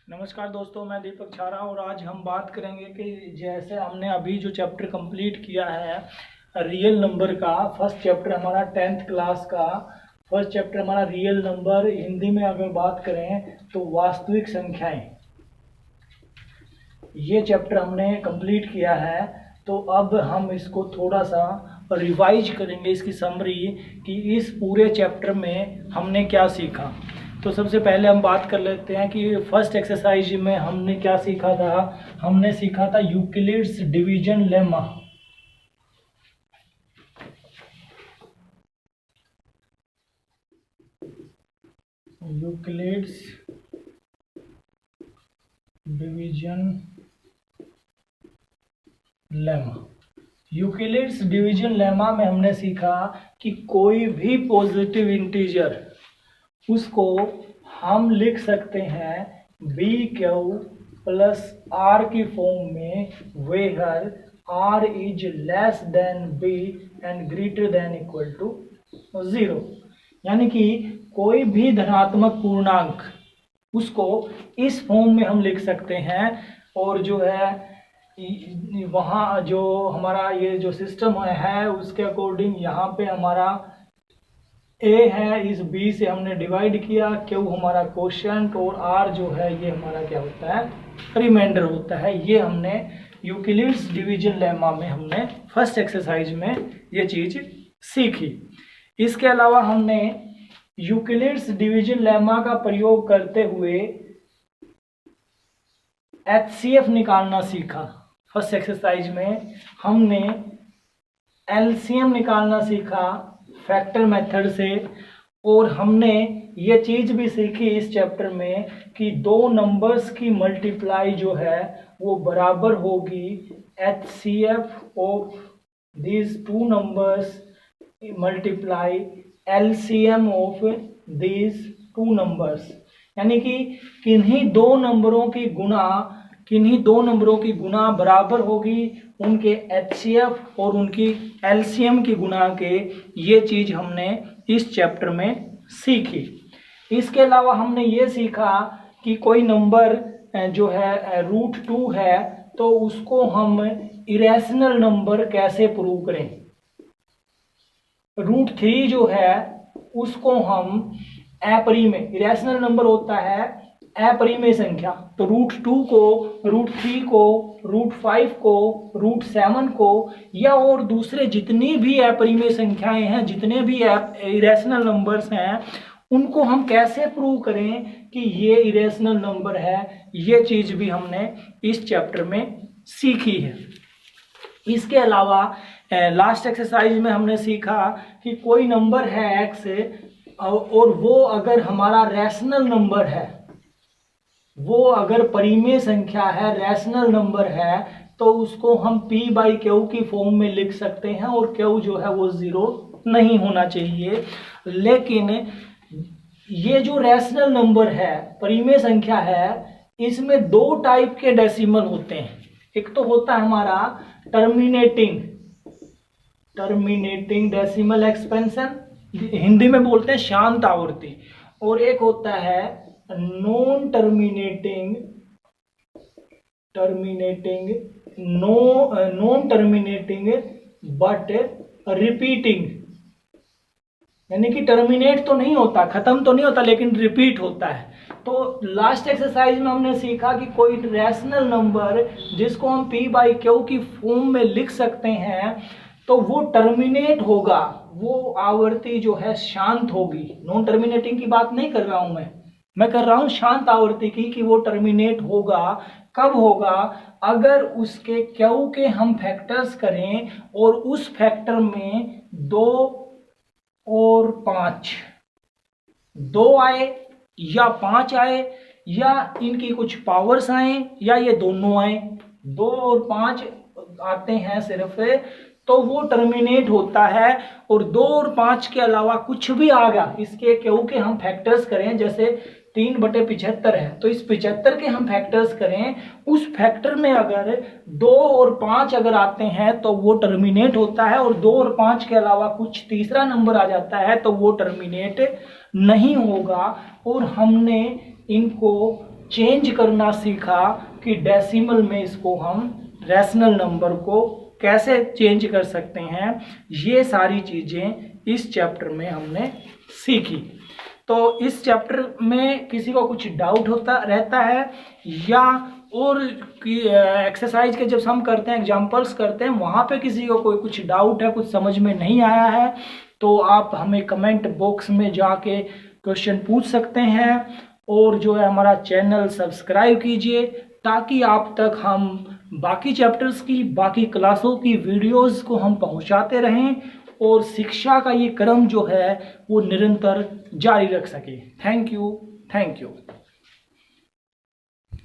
नमस्कार दोस्तों, मैं दीपक छारा और आज हम बात करेंगे कि जैसे हमने अभी जो चैप्टर कंप्लीट किया है रियल नंबर का। फर्स्ट चैप्टर हमारा 10th क्लास का फर्स्ट चैप्टर हमारा रियल नंबर। हिंदी में अगर बात करें तो वास्तविक संख्याएं, ये चैप्टर हमने कंप्लीट किया है। तो अब हम इसको थोड़ा सा रिवाइज करेंगे, इसकी समरी कि इस पूरे चैप्टर में हमने क्या सीखा। तो सबसे पहले हम बात कर लेते हैं कि फर्स्ट एक्सरसाइज में हमने क्या सीखा था। हमने सीखा था Euclid's division lemma. Euclid's division lemma. Euclid's division lemma में हमने सीखा कि कोई भी पॉजिटिव इंटीजर उसको हम लिख सकते हैं बी क्यू प्लस आर की फॉर्म में, where R is less than B and greater than equal to 0। यानी कि कोई भी धनात्मक पूर्णांक उसको इस फॉर्म में हम लिख सकते हैं। और जो है वहाँ जो हमारा ये जो सिस्टम है उसके अकॉर्डिंग यहाँ पे हमारा ए है, इस बी से हमने डिवाइड किया, क्यू हमारा क्वोशिएंट और आर जो है ये हमारा क्या होता है, रिमाइंडर होता है। ये हमने यूक्लिड्स डिवीजन लेमा में हमने फर्स्ट एक्सरसाइज में ये चीज सीखी। इसके अलावा हमने यूक्लिड्स डिवीजन लेमा का प्रयोग करते हुए एचसीएफ निकालना सीखा। फर्स्ट एक्सरसाइज में हमने एलसीएम निकालना सीखा फैक्टर मेथड से। और हमने ये चीज भी सीखी इस चैप्टर में कि दो नंबर्स की मल्टीप्लाई जो है वो बराबर होगी HCF of these two numbers multiply LCM of these two numbers. यानी कि किन्हीं दो नंबरों की गुणा बराबर होगी उनके एचसीएफ और उनकी एलसीएम की गुणा के। ये चीज हमने इस चैप्टर में सीखी। इसके अलावा हमने ये सीखा कि कोई नंबर जो है √2 है तो उसको हम इरेशनल नंबर कैसे प्रूव करें। √3 जो है उसको हम अपरिमेय, इरेशनल नंबर होता है अपरिमेय संख्या। तो √2 को, √3 को, √5 को, √7 को या और दूसरे जितनी भी अपरिमेय संख्याएं हैं, जितने भी इरेशनल नंबर्स हैं, उनको हम कैसे प्रूव करें कि ये इरेशनल नंबर है। ये चीज भी हमने इस चैप्टर में सीखी है। इसके अलावा लास्ट एक्सरसाइज में हमने सीखा कि कोई नंबर है x और वो अगर हमारा रैशनल नंबर है, वो अगर परिमेय संख्या है, रैशनल नंबर है, तो उसको हम p/q की फॉर्म में लिख सकते हैं और q जो है वो 0 नहीं होना चाहिए। लेकिन ये जो रैशनल नंबर है, परिमेय संख्या है, इसमें दो टाइप के डेसिमल होते हैं। एक तो होता है हमारा टर्मिनेटिंग डेसिमल एक्सपेंशन, हिंदी में बोलते हैं शांत आवर्ती, और एक होता है नॉन टर्मिनेटिंग बट रिपीटिंग। यानी कि टर्मिनेट तो नहीं होता, खत्म तो नहीं होता, लेकिन रिपीट होता है। तो लास्ट एक्सरसाइज में हमने सीखा कि कोई रैशनल नंबर जिसको हम p/q की फॉर्म में लिख सकते हैं तो वो टर्मिनेट होगा, वो आवर्ती जो है शांत होगी। नॉन टर्मिनेटिंग की बात नहीं कर रहा हूं मैं कर रहा हूं शांत आवर्ती की, कि वो टर्मिनेट होगा। कब होगा? अगर उसके क्यू के हम फैक्टर्स करें और उस फैक्टर में 2 और 5, 2 आए या 5 आए या इनकी कुछ पावर्स आए या ये दोनों आए, 2 और 5 आते हैं सिर्फ, तो वो टर्मिनेट होता है। और 2 और 5 के अलावा कुछ भी आ गया, इसके क्यू के हम फैक्टर्स करें, जैसे 3/75 है, तो इस 75 के हम फैक्टर्स करें, उस फैक्टर में अगर 2 और 5 अगर आते हैं तो वो टर्मिनेट होता है। और 2 और 5 के अलावा कुछ तीसरा नंबर आ जाता है तो वो टर्मिनेट नहीं होगा। और हमने इनको चेंज करना सीखा कि डेसिमल में इसको हम रैशनल नंबर को कैसे चेंज कर सकते हैं। ये सारी चीज़ें इस चैप्टर में हमने सीखी। तो इस चैप्टर में किसी को कुछ डाउट होता रहता है या और एक्सरसाइज के जब हम करते हैं, एग्जाम्पल्स करते हैं, वहाँ पे किसी को कोई कुछ डाउट है, कुछ समझ में नहीं आया है, तो आप हमें कमेंट बॉक्स में जाके क्वेश्चन पूछ सकते हैं। और जो है हमारा चैनल सब्सक्राइब कीजिए ताकि आप तक हम बाकी चैप्टर्स की, बाकी क्लासों की वीडियोस को हम पहुंचाते रहें और शिक्षा का ये क्रम जो है वो निरंतर जारी रख सके। Thank you.